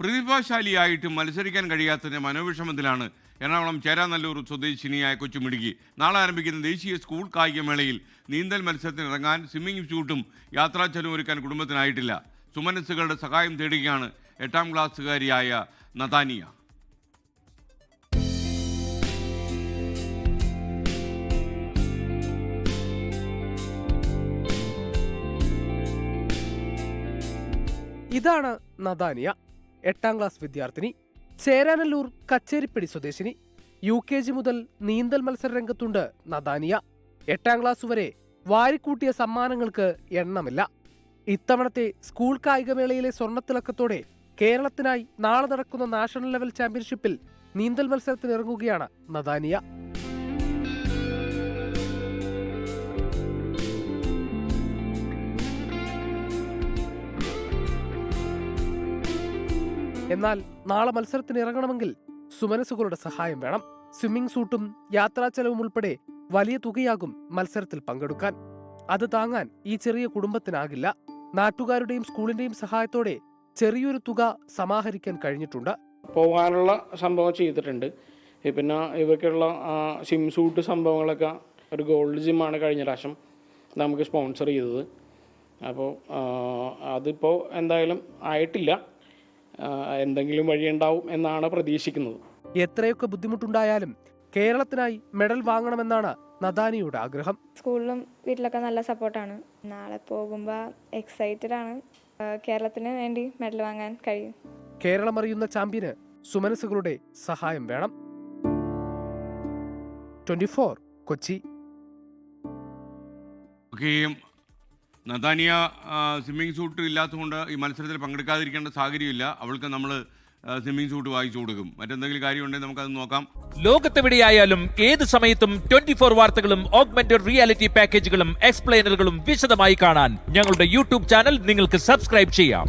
പ്രതിഭാശാലിയായിട്ട് മത്സരിക്കാൻ കഴിയാത്തതിന്റെ മനോവിഷമത്തിലാണ് എറണാകുളം ചേരാനല്ലൂർ സ്വദേശിനിയായ കൊച്ചുമിടുക്കി. നാളെ ആരംഭിക്കുന്ന ദേശീയ സ്കൂൾ കായികമേളയിൽ നീന്തൽ മത്സരത്തിനിറങ്ങാൻ സ്വിമ്മിംഗ് സ്യൂട്ടും യാത്രാ ചെലവും ഒരുക്കാൻ കുടുംബത്തിനായിട്ടില്ല. സുമനസ്സുകളുടെ സഹായം തേടുകയാണ് 8ാം ക്ലാസ്സുകാരിയായ നതാനിയ. ഇതാണ് നതാനിയ, 8ാം ക്ലാസ് വിദ്യാർത്ഥിനി. ചേരാനല്ലൂർ കച്ചേരിപ്പടി സ്വദേശിനി. UKG മുതൽ നീന്തൽ മത്സര രംഗത്തുണ്ട് നതാനിയ. 8ാം ക്ലാസ് വരെ വാരിക്കൂട്ടിയ സമ്മാനങ്ങൾക്ക് എണ്ണമില്ല. ഇത്തവണത്തെ സ്കൂൾ കായികമേളയിലെ സ്വർണ്ണത്തിളക്കത്തോടെ കേരളത്തിനായി നാളെ നടക്കുന്ന നാഷണൽ ലെവൽ ചാമ്പ്യൻഷിപ്പിൽ നീന്തൽ മത്സരത്തിനിറങ്ങുകയാണ് നതാനിയ. എന്നാൽ നാളെ മത്സരത്തിന് ഇറങ്ങണമെങ്കിൽ സുമനസുകളുടെ സഹായം വേണം. സ്വിമ്മിംഗ് സൂട്ടും യാത്രാ ചെലവും ഉൾപ്പെടെ വലിയ തുകയാകും മത്സരത്തിൽ പങ്കെടുക്കാൻ. അത് താങ്ങാൻ ഈ ചെറിയ കുടുംബത്തിനാകില്ല. നാട്ടുകാരുടെയും സ്കൂളിന്റെയും സഹായത്തോടെ ചെറിയൊരു തുക സമാഹരിക്കാൻ കഴിഞ്ഞിട്ടുണ്ട്. പോകാനുള്ള സംഭവം ചെയ്തിട്ടുണ്ട്. പിന്നെ ഇവയ്ക്കുള്ള സ്വിം സൂട്ട് സംഭവങ്ങളൊക്കെ ഒരു ഗോൾഡ് ജിമ്മാണ് കഴിഞ്ഞ പ്രാവശ്യം നമുക്ക് സ്പോൺസർ ചെയ്തത്. അപ്പോൾ അതിപ്പോൾ എന്തായാലും ആയിട്ടില്ല. എന്തെങ്കിലും വഴിയുണ്ടാവും എന്നാണ് പ്രതീക്ഷിക്കുന്നത്. എത്രയൊക്കെ ബുദ്ധിമുട്ടുണ്ടായാലും കേരളത്തിനായി മെഡൽ വാങ്ങണമെന്നാണ് നതാനിയുടെ ആഗ്രഹം. സ്കൂളിലും വീട്ടിലൊക്കെ നല്ല സപ്പോർട്ടാണ്. നാളെ പോകുമ്പോൾ എക്സൈറ്റഡ് ആണ്. കേരളത്തിന് വേണ്ടി മെഡൽ വാങ്ങാൻ കഴിയും. കേരളം അറിയുന്ന ചാമ്പ്യന് സുമനസുകളുടെ സഹായം വേണം. 24 കൊച്ചി. നതാനിയ സ്വിമ്മിംഗ് സൂട്ട് ഇല്ലാത്തതുകൊണ്ട് ഈ മത്സരത്തിൽ പങ്കെടുക്കാതിരിക്കേണ്ട സാഹചര്യമില്ല. അവൾക്ക് നമ്മൾ സ്വിമ്മിംഗ് സൂട്ട് വാങ്ങിച്ചു കൊടുക്കും. മറ്റെന്തെങ്കിലും കാര്യമുണ്ടെങ്കിൽ നമുക്കത് നോക്കാം. ലോകത്തെവിടെയായാലും ഏത് സമയത്തും 24 വാർത്തകളും ഓഗ്മെന്റഡ് റിയാലിറ്റി പാക്കേജുകളും എക്സ്പ്ലെയിനറുകളും വിശദമായി കാണാൻ ഞങ്ങളുടെ യൂട്യൂബ് ചാനൽ നിങ്ങൾക്ക് സബ്സ്ക്രൈബ് ചെയ്യാം.